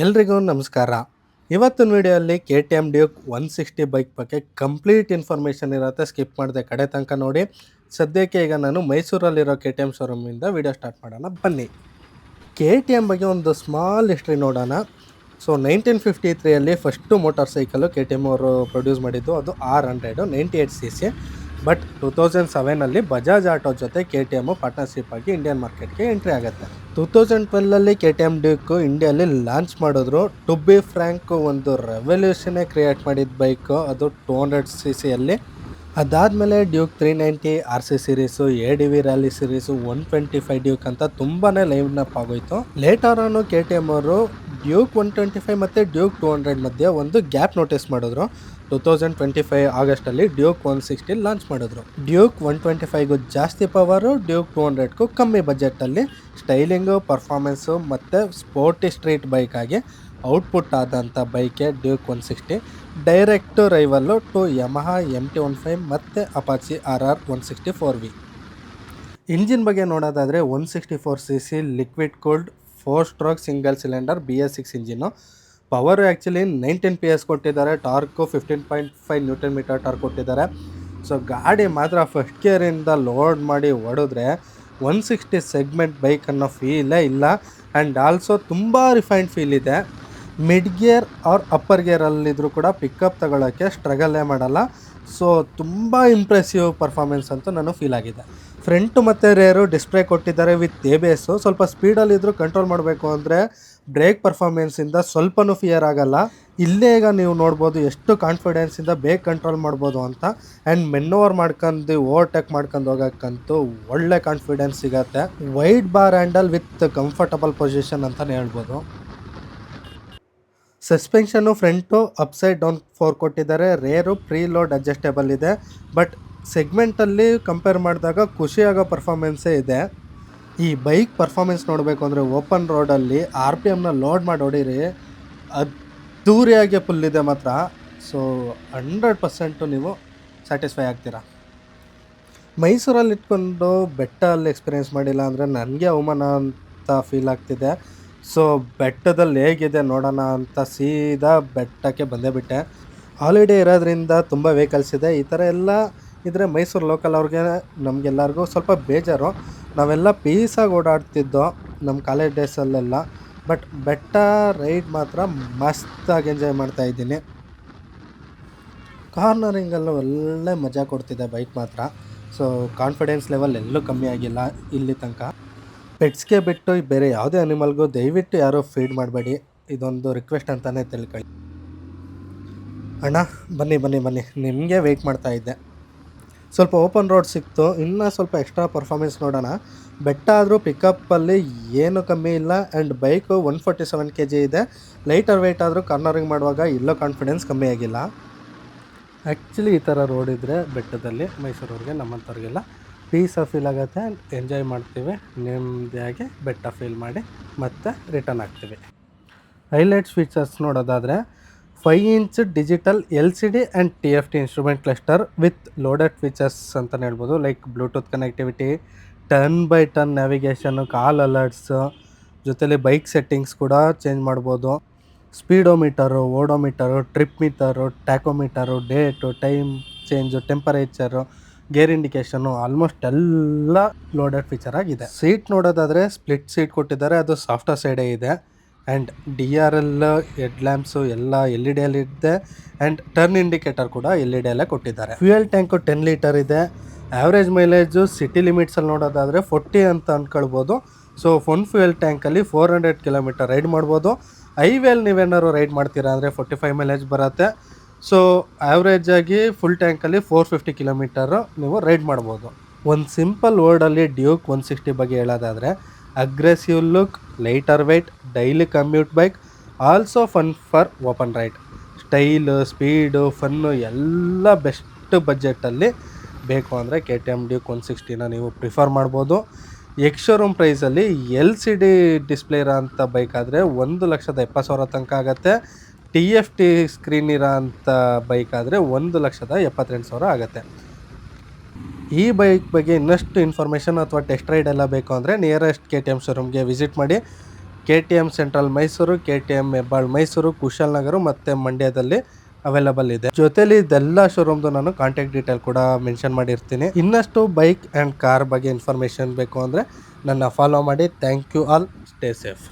ಎಲ್ರಿಗೂ ನಮಸ್ಕಾರ. ಇವತ್ತಿನ ವಿಡಿಯೋಲ್ಲಿ K T M Duke 160 bike ಬಗ್ಗೆ ಕಂಪ್ಲೀಟ್ ಇನ್ಫಾರ್ಮೇಷನ್ ಇರುತ್ತೆ. ಸ್ಕಿಪ್ ಮಾಡದೆ ಕಡೆ ತನಕ ನೋಡಿ. ಸದ್ಯಕ್ಕೆ ಈಗ ನಾನು ಮೈಸೂರಲ್ಲಿರೋ ಕೆ ಟಿ ಎಮ್ ಶೋರೂಮಿಂದ ವಿಡಿಯೋ ಸ್ಟಾರ್ಟ್ ಮಾಡೋಣ ಬನ್ನಿ. ಕೆ ಟಿ ಎಮ್ ಬಗ್ಗೆ ಒಂದು ಸ್ಮಾಲ್ ಹಿಸ್ಟ್ರಿ ನೋಡೋಣ. So 1953 first motorcycle K T M ಅವರು ಪ್ರೊಡ್ಯೂಸ್ ಮಾಡಿದ್ದು, ಅದು R100 98cc. But 2007 Bajaj auto ಜೊತೆ ಕೆ ಟಿ ಎಮ್ ಪಾರ್ಟ್ನರ್ಶಿಪ್ ಆಗಿ ಇಂಡಿಯನ್ ಮಾರ್ಕೆಟ್ಗೆ ಎಂಟ್ರಿ ಆಗುತ್ತೆ. 2012 K T M Duke ಇಂಡಿಯಲ್ಲಿ launch ಮಾಡಿದ್ರು. ಟು ಬಿ ಫ್ರ್ಯಾಂಕ್, ಒಂದು ರೆವಲ್ಯೂಷನ್ನೇ ಕ್ರಿಯೇಟ್ ಮಾಡಿದ ಬೈಕು ಅದು 200cc. ಅದಾದಮೇಲೆ Duke 390 RC series, ADV rally series, 125 Duke ಅಂತ ತುಂಬಾ ಲೈನ್ ಅಪ್ ಆಗೋಯ್ತು. ಲೇಟರ್ ಆನು ಕೆ ಟಿ ಎಮ್ ಅವರು ಡ್ಯೂಕ್ 125 ಮತ್ತು ಡ್ಯೂಕ್ 200 ಮಧ್ಯೆ ಒಂದು ಗ್ಯಾಪ್ ನೋಟಿಸ್ ಮಾಡಿದ್ರು. 2025 ಆಗಸ್ಟಲ್ಲಿ ಡ್ಯೂಕ್ 160 ಲಾಂಚ್ ಮಾಡಿದ್ರು. ಡ್ಯೂಕ್ 125ಗೂ ಜಾಸ್ತಿ ಪವರು, ಡ್ಯೂಕ್ 200ಗೂ ಕಮ್ಮಿ ಬಜೆಟಲ್ಲಿ ಸ್ಟೈಲಿಂಗು, ಪರ್ಫಾರ್ಮೆನ್ಸು ಮತ್ತು ಸ್ಪೋರ್ಟಿ ಸ್ಟ್ರೀಟ್ ಬೈಕ್ ಆಗಿ ಔಟ್ಪುಟ್ ಆದಂಥ ಬೈಕೆ Duke 160. Direct rival to Yamaha MT-15 ಮತ್ತು ಅಪಾಚಿ RR 164V. ಇಂಜಿನ್ ಬಗ್ಗೆ ನೋಡೋದಾದರೆ 164cc liquid cooled 4 stroke single cylinder BS6 engine. Power actually 19 PS ಕೊಟ್ಟಿದ್ದಾರೆ. ಟಾರ್ಕು 15.5 Nm ಟಾರ್ಕ್ ಕೊಟ್ಟಿದ್ದಾರೆ. ಸೊ ಗಾಡಿ ಮಾತ್ರ ಫಸ್ಟ್ ಗೇರಿಂದ ಲೋಡ್ ಮಾಡಿ ಹೊಡೆದ್ರೆ 160 ಸೆಗ್ಮೆಂಟ್ ಬೈಕ್ ಅನ್ನೋ ಫೀಲೇ ಇಲ್ಲ. ಆ್ಯಂಡ್ ಆಲ್ಸೋ ತುಂಬ ರಿಫೈನ್ಡ್ ಫೀಲ್ ಇದೆ. ಮಿಡ್ ಗೇರ್ ಆರ್ ಅಪ್ಪರ್ ಗೇರಲ್ಲಿದ್ದರೂ ಕೂಡ ಪಿಕಪ್ ತಗೊಳ್ಳೋಕ್ಕೆ ಸ್ಟ್ರಗಲ್ಲೇ ಮಾಡಲ್ಲ. ಸೊ ತುಂಬ ಇಂಪ್ರೆಸಿವ್ ಪರ್ಫಾರ್ಮೆನ್ಸ್ ಅಂತೂ ನಾನು ಫೀಲ್ ಆಗಿದೆ. ಫ್ರಂಟು ಮತ್ತು ರೇರು ಡಿಸ್ಪ್ಲೇ ಕೊಟ್ಟಿದ್ದಾರೆ ವಿತ್ ABS. ಸ್ವಲ್ಪ ಸ್ಪೀಡಲ್ಲಿದ್ದರೂ ಕಂಟ್ರೋಲ್ ಮಾಡಬೇಕು ಅಂದರೆ ಬ್ರೇಕ್ ಪರ್ಫಾರ್ಮೆನ್ಸಿಂದ ಸ್ವಲ್ಪನೂ ಫಿಯರ್ ಆಗಲ್ಲ. ಇಲ್ಲೇ ಈಗ ನೀವು ನೋಡ್ಬೋದು ಎಷ್ಟು ಕಾನ್ಫಿಡೆನ್ಸಿಂದ ಬೇಗ ಕಂಟ್ರೋಲ್ ಮಾಡ್ಬೋದು ಅಂತ. ಆ್ಯಂಡ್ ಮೆನ್ನೋವರ್ ಮಾಡ್ಕೊಂಡು ಓವರ್ಟೇಕ್ ಮಾಡ್ಕೊಂಡು ಹೋಗೋಕ್ಕಂತೂ ಒಳ್ಳೆ ಕಾನ್ಫಿಡೆನ್ಸ್ ಸಿಗತ್ತೆ. Wide bar handle with comfortable position ಅಂತಲೇ ಹೇಳ್ಬೋದು. ಸಸ್ಪೆನ್ಷನ್ನು ಫ್ರಂಟು ಅಪ್ಸೈಡ್ ಡೌನ್ 4 ಕೊಟ್ಟಿದ್ದಾರೆ. ರೇರು ಪ್ರೀ ಲೋಡ್ ಅಡ್ಜಸ್ಟೇಬಲ್ ಇದೆ. ಬಟ್ ಸೆಗ್ಮೆಂಟಲ್ಲಿ ಕಂಪೇರ್ ಮಾಡಿದಾಗ ಖುಷಿಯಾಗೋ ಪರ್ಫಾರ್ಮೆನ್ಸೇ ಇದೆ. ಈ ಬೈಕ್ ಪರ್ಫಾರ್ಮೆನ್ಸ್ ನೋಡಬೇಕು ಅಂದರೆ ಓಪನ್ ರೋಡಲ್ಲಿ RPMನ ಲೋಡ್ ಮಾಡಿ ಹೊಡೀರಿ, ಅದ್ದೂರಿಯಾಗಿ ಫುಲ್ ಇದೆ ಮಾತ್ರ. ಸೊ 100% ನೀವು ಸ್ಯಾಟಿಸ್ಫೈ ಆಗ್ತೀರಾ. ಮೈಸೂರಲ್ಲಿ ಇಟ್ಕೊಂಡು ಬೆಟ್ಟಲ್ಲಿ ಎಕ್ಸ್ಪೀರಿಯೆನ್ಸ್ ಮಾಡಿಲ್ಲ ಅಂದರೆ ನನಗೆ ಅವಮಾನ ಅಂತ ಫೀಲ್ ಆಗ್ತಿದೆ. ಸೊ ಬೆಟ್ಟದಲ್ಲಿ ಹೇಗಿದೆ ನೋಡೋಣ ಅಂತ ಸೀದಾ ಬೆಟ್ಟಕ್ಕೆ ಬಂದೇ ಬಿಟ್ಟೆ. ಹಾಲಿಡೇ ಇರೋದ್ರಿಂದ ತುಂಬ ವೆಹಿಕಲ್ಸ್ ಇದೆ. ಈ ಥರ ಎಲ್ಲ ಇದ್ದರೆ ಮೈಸೂರು ಲೋಕಲ್ ಅವ್ರಿಗೆ ನಮಗೆಲ್ಲರಿಗೂ ಸ್ವಲ್ಪ ಬೇಜಾರು. ನಾವೆಲ್ಲ ಪೀಸಾಗಿ ಓಡಾಡ್ತಿದ್ದೋ ನಮ್ಮ ಕಾಲೇಜ್ ಡೇಸಲ್ಲೆಲ್ಲ. ಬಟ್ ಬೆಟ್ಟ ರೈಡ್ ಮಾತ್ರ ಮಸ್ತಾಗಿ ಎಂಜಾಯ್ ಮಾಡ್ತಾಯಿದ್ದೀನಿ. ಕಾರ್ನರಿಂಗಲ್ಲೂ ಒಳ್ಳೆ ಮಜಾ ಕೊಡ್ತಿದೆ ಬೈಕ್ ಮಾತ್ರ. ಸೊ ಕಾನ್ಫಿಡೆನ್ಸ್ ಲೆವೆಲ್ ಎಲ್ಲೂ ಕಮ್ಮಿ ಆಗಿಲ್ಲ ಇಲ್ಲಿ ತನಕ. ಪೆಟ್ಸ್ಗೆ ಬಿಟ್ಟು ಬೇರೆ ಯಾವುದೇ ಅನಿಮಲ್ಗೂ ದಯವಿಟ್ಟು ಯಾರೂ ಫೀಡ್ ಮಾಡಬೇಡಿ, ಇದೊಂದು ರಿಕ್ವೆಸ್ಟ್ ಅಂತಲೇ ತಿಳ್ಕೊಳ್ಳಿ. ಅಣ್ಣ ಬನ್ನಿ ಬನ್ನಿ ಬನ್ನಿ, ನಿಮಗೆ ವೆಯ್ಟ್ ಮಾಡ್ತಾಯಿದ್ದೆ. ಸ್ವಲ್ಪ ಓಪನ್ ರೋಡ್ ಸಿಕ್ತು, ಇನ್ನೂ ಸ್ವಲ್ಪ ಎಕ್ಸ್ಟ್ರಾ ಪರ್ಫಾರ್ಮೆನ್ಸ್ ನೋಡೋಣ. ಬೆಟ್ಟ ಆದರೂ ಪಿಕಪ್ಪಲ್ಲಿ ಏನೂ ಕಮ್ಮಿ ಇಲ್ಲ. ಆ್ಯಂಡ್ ಬೈಕು 147 kg ಇದೆ. ಲೈಟರ್ ವೆಯ್ಟ್ ಆದರೂ ಕಾರ್ನರಿಂಗ್ ಮಾಡುವಾಗ ಇಲ್ಲೋ ಕಾನ್ಫಿಡೆನ್ಸ್ ಕಮ್ಮಿ ಆಗಿಲ್ಲ. ಆ್ಯಕ್ಚುಲಿ ಈ ಥರ ರೋಡ್ ಇದ್ದರೆ ಬೆಟ್ಟದಲ್ಲಿ ಮೈಸೂರವ್ರಿಗೆ ನಮ್ಮಂಥವ್ರಿಗೆಲ್ಲ ಪೀಸಾಗಿ ಫೀಲ್ ಆಗುತ್ತೆ. ಎಂಜಾಯ್ ಮಾಡ್ತೀವಿ, ನೆಮ್ಮದಿಯಾಗಿ ಬೆಟ್ಟ ಫೀಲ್ ಮಾಡಿ ಮತ್ತೆ ರಿಟರ್ನ್ ಆಗ್ತೀವಿ. ಹೈಲೈಟ್ಸ್ ಫೀಚರ್ಸ್ ನೋಡೋದಾದರೆ 5 inch digital LCD and TFT instrument cluster with loaded features ಅಂತಲೇ ಹೇಳ್ಬೋದು. Like Bluetooth connectivity, turn by turn navigation, call alerts, ಜೊತೆಲಿ ಬೈಕ್ ಸೆಟ್ಟಿಂಗ್ಸ್ ಕೂಡ ಚೇಂಜ್ ಮಾಡ್ಬೋದು. Speedometer, odometer, trip meter, tachometer, date, time change, temperature, gear indication, almost ಎಲ್ಲ loaded feature ಆಗಿದೆ. Seat ನೋಡೋದಾದರೆ split seat ಕೊಟ್ಟಿದ್ದಾರೆ, ಅದು ಸಾಫ್ಟ್ವೇರ್ ಸೈಡೇ ಇದೆ. ಆ್ಯಂಡ್ DRL ಹೆಡ್ ಲ್ಯಾಂಪ್ಸು ಎಲ್ಲ LED ಇದೆ. ಆ್ಯಂಡ್ ಟರ್ನ್ ಇಂಡಿಕೇಟರ್ ಕೂಡ LED ಕೊಟ್ಟಿದ್ದಾರೆ. ಫ್ಯೂಯಲ್ ಟ್ಯಾಂಕು 10 ಲೀಟರ್ ಇದೆ. ಆ್ಯಾವ್ರೇಜ್ ಮೈಲೇಜು ಸಿಟಿ ಲಿಮಿಟ್ಸಲ್ಲಿ ನೋಡೋದಾದರೆ 40 ಅಂತ ಅಂದ್ಕೊಳ್ಬೋದು. ಸೊ ಫುಲ್ ಫ್ಯೂಯಲ್ ಟ್ಯಾಂಕಲ್ಲಿ 400 km ರೈಡ್ ಮಾಡ್ಬೋದು. ಹೈವೇಲಿ ನೀವೇನಾದ್ರು ರೈಡ್ ಮಾಡ್ತೀರಾ ಅಂದರೆ 45 ಮೈಲೇಜ್ ಬರುತ್ತೆ. ಸೊ ಆ್ಯಾವ್ರೇಜಾಗಿ ಫುಲ್ ಟ್ಯಾಂಕಲ್ಲಿ 450 km ನೀವು ರೈಡ್ ಮಾಡ್ಬೋದು. ಒಂದು ಸಿಂಪಲ್ ವರ್ಡಲ್ಲಿ ಡ್ಯೂಕ್ 160 ಬಗ್ಗೆ ಹೇಳೋದಾದರೆ aggressive look, lighter weight, daily commute bike, also fun for open ride. Style, speed, fun ಎಲ್ಲ ಬೆಸ್ಟ್ ಬಜೆಟಲ್ಲಿ ಬೇಕು ಅಂದರೆ KTM ಡ್ಯೂಕ್ 160ನ ನೀವು ಪ್ರಿಫರ್ ಮಾಡ್ಬೋದು. ಎಕ್ಸ್-ಶೋರೂಮ್ ಪ್ರೈಸಲ್ಲಿ LCD ಡಿಸ್ಪ್ಲೇ ಇರೋ ಅಂಥ ಬೈಕ್ ಆದರೆ 1,70,000 ತನಕ ಆಗುತ್ತೆ. TFT ಸ್ಕ್ರೀನ್ ಇರೋ ಅಂಥ ಬೈಕ್ ಆದರೆ 1,78,000 ಆಗುತ್ತೆ. ಈ ಬೈಕ್ ಬಗ್ಗೆ ಇನ್ನಷ್ಟು ಇನ್ಫಾರ್ಮೇಷನ್ ಅಥವಾ ಟೆಸ್ಟ್ ರೈಡ್ ಎಲ್ಲ ಬೇಕು ಅಂದರೆ ನಿಯರೆಸ್ಟ್ KTM ಶೋರೂಮ್ಗೆ ವಿಸಿಟ್ ಮಾಡಿ. KTM central Mysuru, KTM Hebbal Mysuru, Kushalnagar ಮತ್ತು ಮಂಡ್ಯದಲ್ಲಿ ಅವೈಲಬಲ್ ಇದೆ. ಜೊತೆಲಿ ಇದೆಲ್ಲ ಶೋರೂಮ್ದು ನಾನು ಕಾಂಟ್ಯಾಕ್ಟ್ ಡೀಟೇಲ್ ಕೂಡ ಮೆನ್ಷನ್ ಮಾಡಿರ್ತೀನಿ. ಇನ್ನಷ್ಟು ಬೈಕ್ ಆ್ಯಂಡ್ ಕಾರ್ ಬಗ್ಗೆ ಇನ್ಫಾರ್ಮೇಷನ್ ಬೇಕು ಅಂದರೆ ನನ್ನ ಫಾಲೋ ಮಾಡಿ. Thank you all, stay safe.